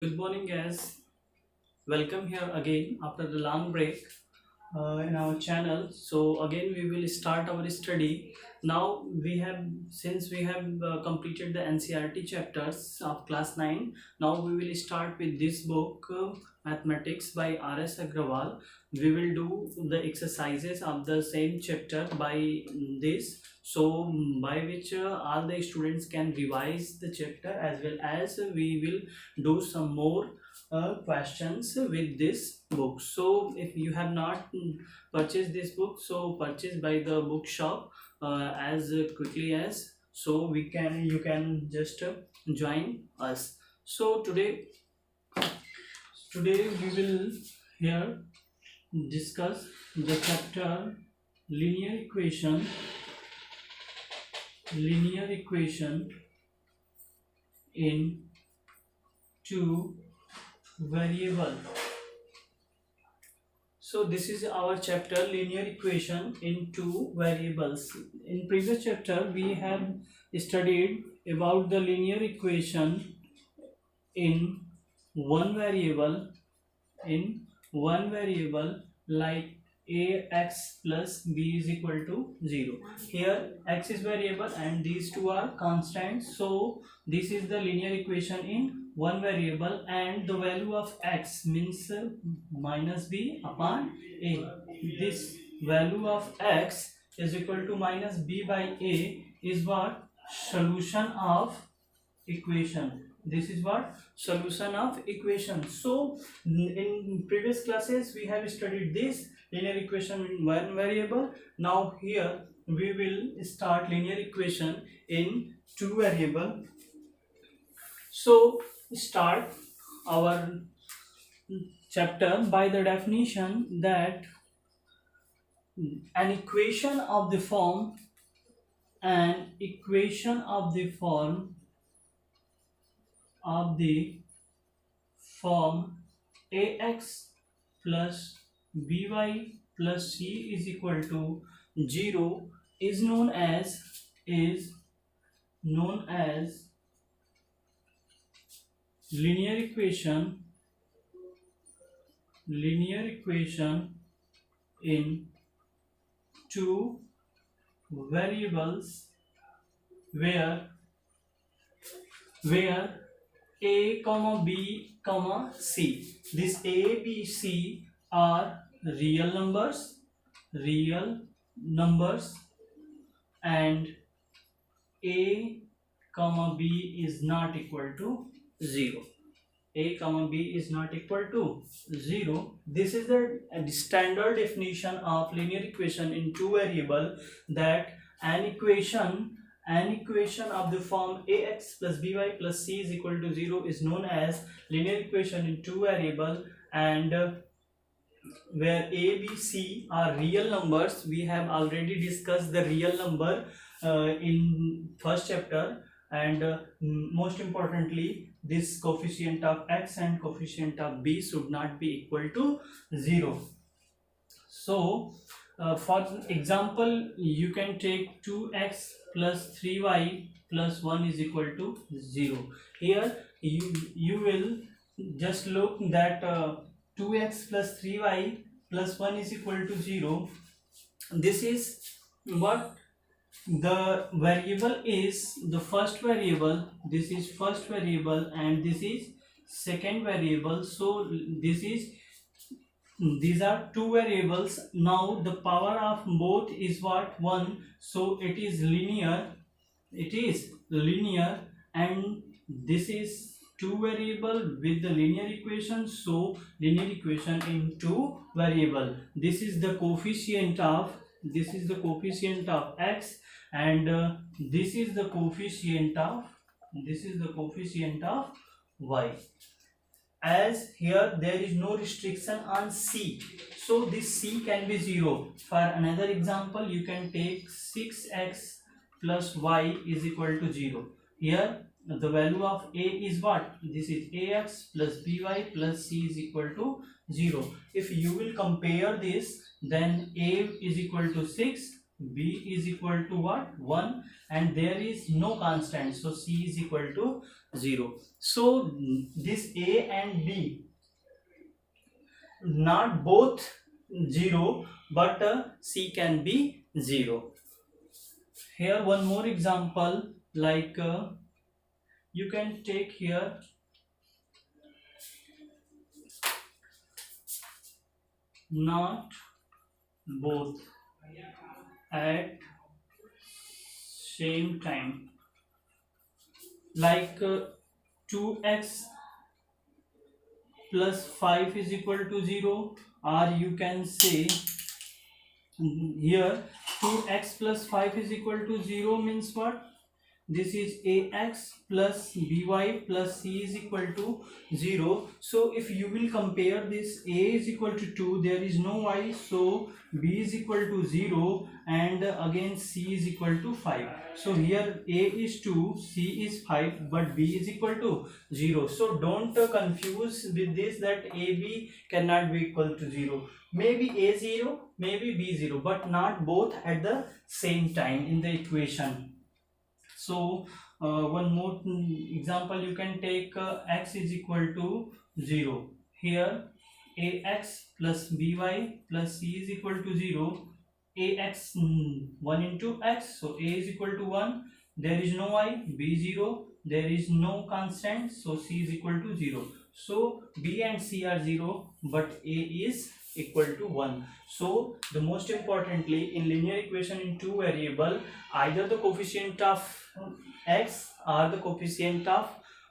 Good morning, guys. Welcome here again after the long break in our channel. So again, we will start our study. Now since we have completed the NCRT chapters of class 9. Now we will start with this book, Mathematics by R.S. Agrawal. We will do the exercises of the same chapter by this. So by which all the students can revise the chapter, as well as we will do some more questions with this book. So if you have not purchased this book, so purchase by the bookshop as quickly as so you can just join us. So today we will here discuss the chapter linear equation in two variable. So this is our chapter linear equation in two variables. In previous chapter we have studied about the linear equation in one variable like ax plus b is equal to 0. Here x is variable and these two are constants. So this is the linear equation in one variable, and the value of x means minus b upon a. This value of x is equal to minus b by a is what? Solution of equation. This is what? Solution of equation. So in previous classes we have studied this linear equation in one variable. Now here we will start linear equation in two variable. So start our chapter by the definition that an equation of the form ax plus by plus c is equal to 0 is known as linear equation in two variables where a comma b comma c. This a, b, c are real numbers, and a comma b is not equal to 0. A comma b is not equal to 0. This is the standard definition of linear equation in two variable, that an equation of the form ax plus by plus c is equal to 0 is known as linear equation in two variable, and where a, b, c are real numbers. We have already discussed the real number in first chapter, and most importantly, this coefficient of x and coefficient of b should not be equal to 0. So for example, you can take 2x plus 3y plus 1 is equal to 0. Here you will just look that 2x plus 3y plus 1 is equal to 0. This is what the variable is. The first variable, this is first variable, and this is second variable. So these are two variables. Now the power of both is what? 1. So it is linear, and this is two variable with the linear equation. So linear equation in two variable. This is the coefficient of x, and this is the coefficient of y. As here there is no restriction on c, so this c can be 0. For another example, you can take 6x plus y is equal to 0. Here the value of a is what? This is ax plus by plus c is equal to 0. If you will compare this, then a is equal to 6, b is equal to what? 1, and there is no constant, so c is equal to 0. So this A and B, not both 0, but C can be 0. Here one more example, like you can take here not both at same time, like 2x plus 5 is equal to 0, or you can say here 2x plus 5 is equal to 0 means what? This is ax plus by plus c is equal to 0. So if you will compare this, a is equal to 2, there is no y, so b is equal to 0, and again c is equal to 5. So here a is 2, c is 5, but b is equal to 0. So don't confuse with this that a b cannot be equal to 0. Maybe a 0, maybe b 0, but not both at the same time in the equation. So one more example you can take, x is equal to 0. Here ax plus by plus c is equal to 0. Ax 1 into x, so a is equal to 1. There is no y, b 0. There is no constant, so c is equal to 0. So b and c are 0, but a is equal to 1. So the most importantly, in linear equation in two variable, either the coefficient of x or the coefficient of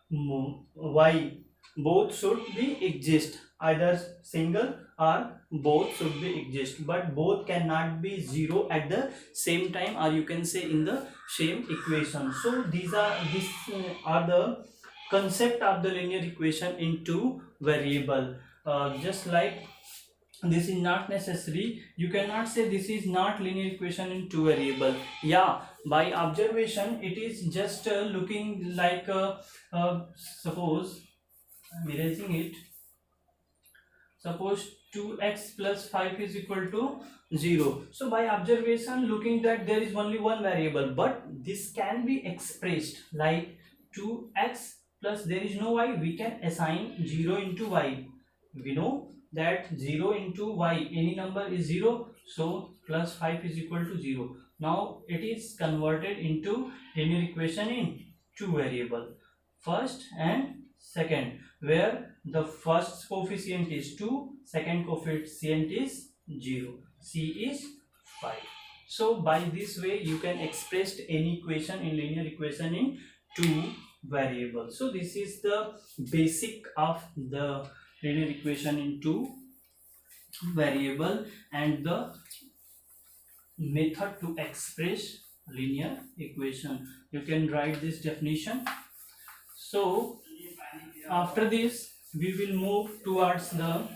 y, both should be exist, either single or both should be exist, but both cannot be 0 at the same time, or you can say in the same equation. So these are the concept of the linear equation in two variable. Just like this is not necessary, you cannot say this is not linear equation in two variable. Yeah, by observation it is just looking like suppose I'm erasing it. Suppose 2x plus 5 is equal to 0. So by observation looking that there is only one variable, but this can be expressed like 2x plus there is no y, we can assign 0 into y. We know that 0 into y, any number is 0, so plus 5 is equal to 0. Now it is converted into linear equation in two variable, first and second, where the first coefficient is 2, second coefficient is 0, c is 5. So by this way you can express any equation in linear equation in two variables. So this is the basic of the linear equation in two variable and the method to express linear equation. You can write this definition. So after this we will move towards the